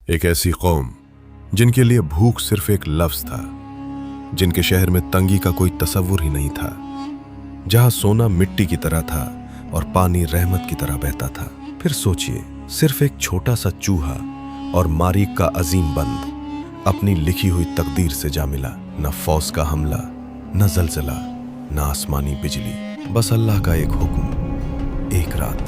एक ऐसी कौम जिनके लिए भूख सिर्फ एक लफ्ज था, जिनके शहर में तंगी का कोई तसव्वुर ही नहीं था, जहां सोना मिट्टी की तरह था और पानी रहमत की तरह बहता था। फिर सोचिए, सिर्फ एक छोटा सा चूहा और मारीक का अजीम बंद अपनी लिखी हुई तकदीर से जा मिला। न फौज का हमला, न जलजला, न आसमानी बिजली, बस अल्लाह का एक हुक्म, एक रात,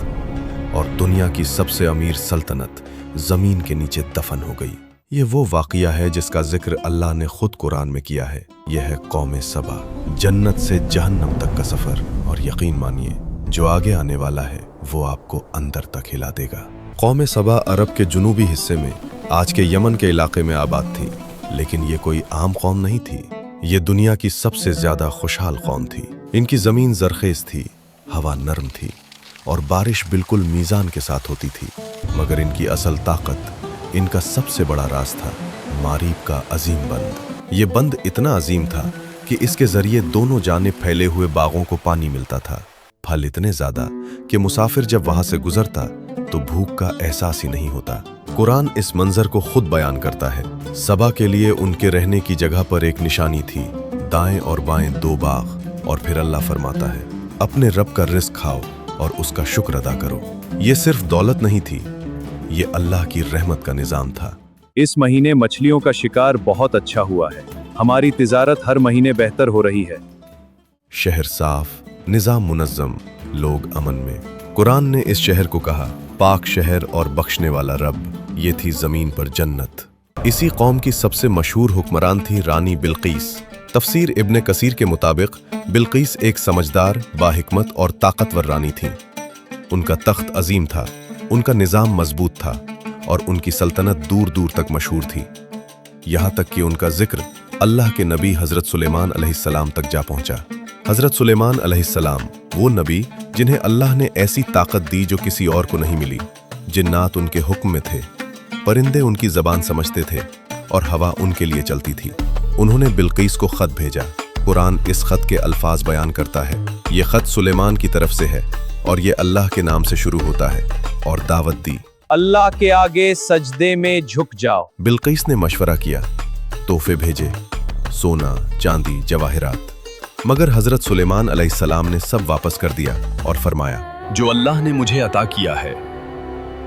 और दुनिया की सबसे अमीर सल्तनत जमीन के नीचे दफन हो गई। ये वो वाकया है जिसका जिक्र अल्लाह ने खुद कुरान में किया है। यह है कौम सबा, जन्नत से जहन्नम तक का सफर। और यकीन मानिए, जो आगे आने वाला है वो आपको अंदर तक हिला देगा। कौम सबा अरब के जुनूबी हिस्से में, आज के यमन के इलाके में आबाद थी, लेकिन ये कोई आम कौम नहीं थी। ये दुनिया की सबसे ज्यादा खुशहाल कौम थी। इनकी जमीन जरखेज थी, हवा नरम थी और बारिश बिल्कुल मीज़ान के साथ होती थी। मगर इनकी असल ताकत, इनका सबसे बड़ा राज था मारीब का अजीम बंद। ये बंद इतना अजीम था कि इसके जरिए दोनों जानिब फैले हुए बागों को पानी मिलता था। फल इतने ज्यादा कि मुसाफिर जब वहां से गुजरता तो भूख का एहसास ही नहीं होता। कुरान इस मंजर को खुद बयान करता है। सबा के लिए उनके रहने की जगह पर एक निशानी थी, दाएं और बाएं दो बाग। और फिर अल्लाह फरमाता है, अपने रब का रिस्क खाओ और उसका शुक्र अदा करो। ये सिर्फ दौलत नहीं थी, ये अल्लाह की रहमत का निजाम था। इस महीने मछलियों का शिकार बहुत अच्छा हुआ है। हमारी तिजारत हर महीने बेहतर हो रही है। शहर साफ, निजाम मुनज्जम, लोग अमन में। कुरान ने इस शहर को कहा पाक शहर और बख्शने वाला रब। ये थी जमीन पर जन्नत। इसी कौम की सबसे मशहूर हुक्मरान थी रानी बिल्कीस। तफसीर इब्ने कसीर के मुताबिक बिल्कीस एक समझदार, बाहिकमत और ताकतवर रानी थी। उनका तख्त अजीम था, उनका निजाम मजबूत था और उनकी सल्तनत दूर दूर तक मशहूर थी। यहाँ तक कि उनका जिक्र अल्लाह के नबी हजरत सुलेमान अलैहिस्सलाम तक जा पहुंचा। हजरत सुलेमान अलैहिस्सलाम वो नबी जिन्हें अल्लाह ने ऐसी ताकत दी जो किसी और को नहीं मिली। जिन्नात उनके हुक्म में थे, परिंदे उनकी जबान समझते थे और हवा उनके लिए चलती थी। उन्होंने बिल्कीस को खत भेजा। कुरान इस खत के अल्फाज बयान करता है। ये खत सुलेमान की तरफ से है और ये अल्लाह के नाम से शुरू होता है और दावत दी, अल्लाह के आगे सजदे में झुक जाओ। बिल्कीस ने मशवरा किया, तोहफे भेजे, सोना, चांदी, जवाहिरात। मगर हजरत सुलेमान अलैहिस्सलाम ने सब वापस कर दिया और फरमाया, जो अल्लाह ने मुझे अता किया है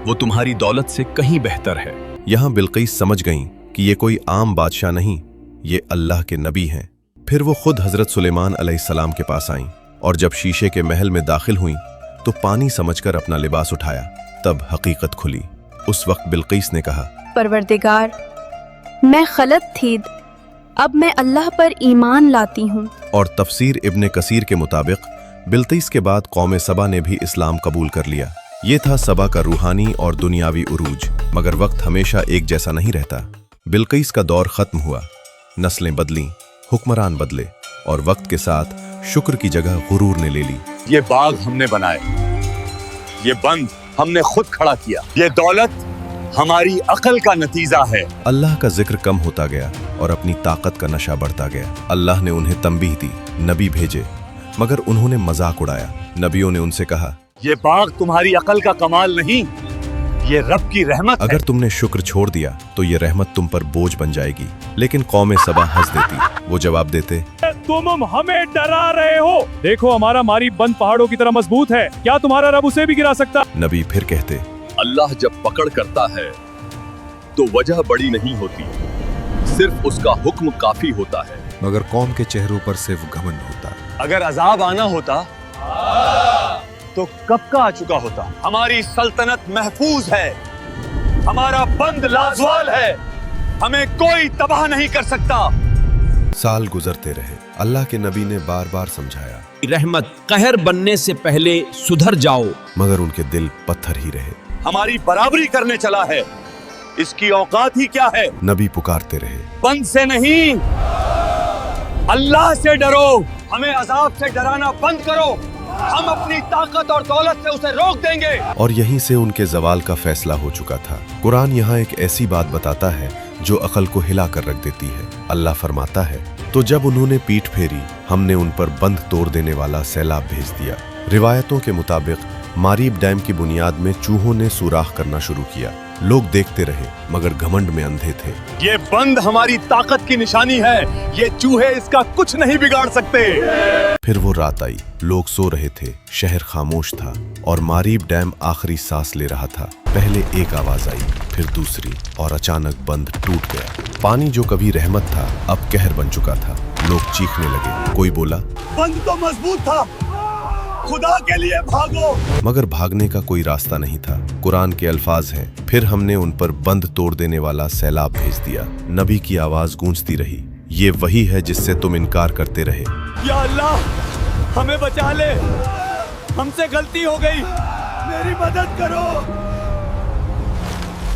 वो तुम्हारी दौलत से कहीं बेहतर है। यहां बिल्कीस समझ गईं कि ये कोई आम बादशाह नहीं, ये अल्लाह के नबी हैं। फिर वो खुद हजरत सुलेमान अलैहिस्सलाम के पास आईं और जब शीशे के महल में दाखिल हुईं तो पानी समझकर अपना लिबास उठाया। तब हकीकत खुली। उस वक्त बिल्कीस ने कहा, परवरदिगार, मैं गलत थी, अब मैं अल्लाह पर ईमान लाती हूँ। और तफसीर इब्ने कसीर के मुताबिक बिल्कीस के बाद कौम सबा ने भी इस्लाम कबूल कर लिया। ये था सबा का रूहानी और दुनियावी उरूज। मगर वक्त हमेशा एक जैसा नहीं रहता। बिल्कीस का दौर खत्म हुआ, नस्लें बदलीं, हुक्मरान बदले और वक्त के साथ शुक्र की जगह गुरूर ने ले ली। ये बाग हमने बनाए, ये बंद हमने खुद खड़ा किया, ये दौलत हमारी अकल का नतीजा है। अल्लाह का जिक्र कम होता गया और अपनी ताकत का नशा बढ़ता गया। अल्लाह ने उन्हें तंबीह दी, नबी भेजे, मगर उन्होंने मजाक उड़ाया। नबियों ने उनसे कहा, ये बाग तुम्हारी अकल का कमाल नहीं, ये रब की रहमत है। अगर तुमने शुक्र छोड़ दिया तो ये रहमत तुम पर बोझ बन जाएगी। लेकिन कौम सबा हंस देती। वो जवाब देते, तुम हमें डरा रहे हो। देखो, हमारा मारीब बंद पहाड़ों की तरह मजबूत है, क्या तुम्हारा रब उसे भी गिरा सकता? नबी फिर कहते, अल्लाह जब पकड़ करता है तो वजह बड़ी नहीं होती, सिर्फ उसका हुक्म काफी होता है। मगर कौम के चेहरों पर सिर्फ घमंड होता। अगर अजाब आना होता तो कब का आ चुका होता। हमारी सल्तनत महफूज है, हमारा बंद लाजवाल है, हमें कोई तबाह नहीं कर सकता। साल गुजरते रहे। अल्लाह के नबी ने बार बार समझाया, रहमत कहर बनने से पहले सुधर जाओ। मगर उनके दिल पत्थर ही रहे। हमारी बराबरी करने चला है, इसकी औकात ही क्या है। नबी पुकारते रहे, बंद से नहीं, अल्लाह से डरो। हमें अजाब से डराना बंद करो, हम अपनी ताकत और दौलत से उसे रोक देंगे। और यहीं से उनके जवाल का फैसला हो चुका था। कुरान यहाँ एक ऐसी बात बताता है जो अकल को हिला कर रख देती है। अल्लाह फरमाता है, तो जब उन्होंने पीठ फेरी, हमने उन पर बंद तोड़ देने वाला सैलाब भेज दिया। रिवायतों के मुताबिक मारीब डैम की बुनियाद में चूहों ने सुराख करना शुरू किया। लोग देखते रहे मगर घमंड में अंधे थे। ये बंद हमारी ताकत की निशानी है, ये चूहे इसका कुछ नहीं बिगाड़ सकते। फिर वो रात आई, लोग सो रहे थे, शहर खामोश था और मारीब डैम आखिरी सांस ले रहा था। पहले एक आवाज आई, फिर दूसरी और अचानक बंद टूट गया। पानी जो कभी रहमत था अब कहर बन चुका था। लोग चीखने लगे। कोई बोला, बंद तो मजबूत था, खुदा के लिए भागो। मगर भागने का कोई रास्ता नहीं था। कुरान के अल्फाज हैं, फिर हमने उन पर बंद तोड़ देने वाला सैलाब भेज दिया। नबी की आवाज गूंजती रही, ये वही है जिससे तुम इनकार करते रहे। या अल्लाह, हमें बचा ले, हमसे गलती हो गई, मेरी मदद करो।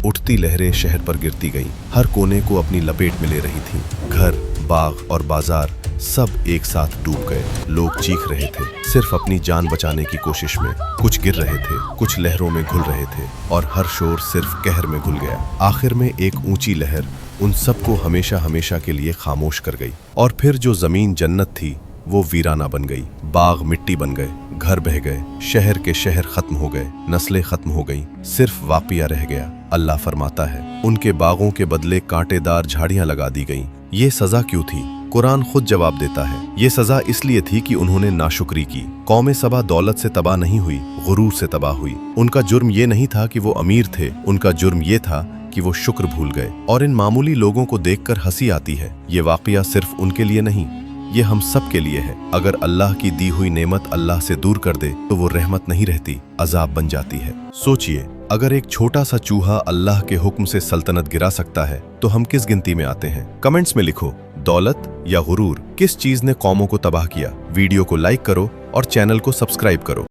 उठती लहरें शहर पर गिरती गईं, हर कोने को अपनी लपेट में ले रही थीं। घर, बाग और बाजार सब एक साथ डूब गए। लोग चीख रहे थे, सिर्फ अपनी जान बचाने की कोशिश में। कुछ गिर रहे थे, कुछ लहरों में घुल रहे थे और हर शोर सिर्फ कहर में घुल गया। आखिर में एक ऊंची लहर उन सबको हमेशा हमेशा के लिए खामोश कर गई। और फिर जो जमीन जन्नत थी वो वीराना बन गई। बाग मिट्टी बन गए, घर बह गए, शहर के शहर खत्म हो गए, नस्लें खत्म हो गईं, सिर्फ वाक़िया रह गया। अल्लाह फरमाता है, उनके बागों के बदले कांटेदार झाड़ियां लगा दी गईं। ये सजा क्यों थी? कुरान खुद जवाब देता है, ये सजा इसलिए थी कि उन्होंने नाशुक्री की। कौम सबा दौलत से तबाह नहीं हुई, गुरूर से तबाह हुई। उनका जुर्म ये नहीं था कि वो अमीर थे, उनका जुर्म ये था कि वो शुक्र भूल गए। और इन मामूली लोगों को देखकर हंसी आती है। ये वाक़या सिर्फ उनके लिए नहीं, ये हम सब के लिए है। अगर अल्लाह की दी हुई नेमत अल्लाह से दूर कर दे तो वो रहमत नहीं रहती, अजाब बन जाती है। सोचिए, अगर एक छोटा सा चूहा अल्लाह के हुक्म से सल्तनत गिरा सकता है तो हम किस गिनती में आते हैं? कमेंट्स में लिखो, दौलत या गुरूर, किस चीज ने कौमों को तबाह किया? वीडियो को लाइक करो और चैनल को सब्सक्राइब करो।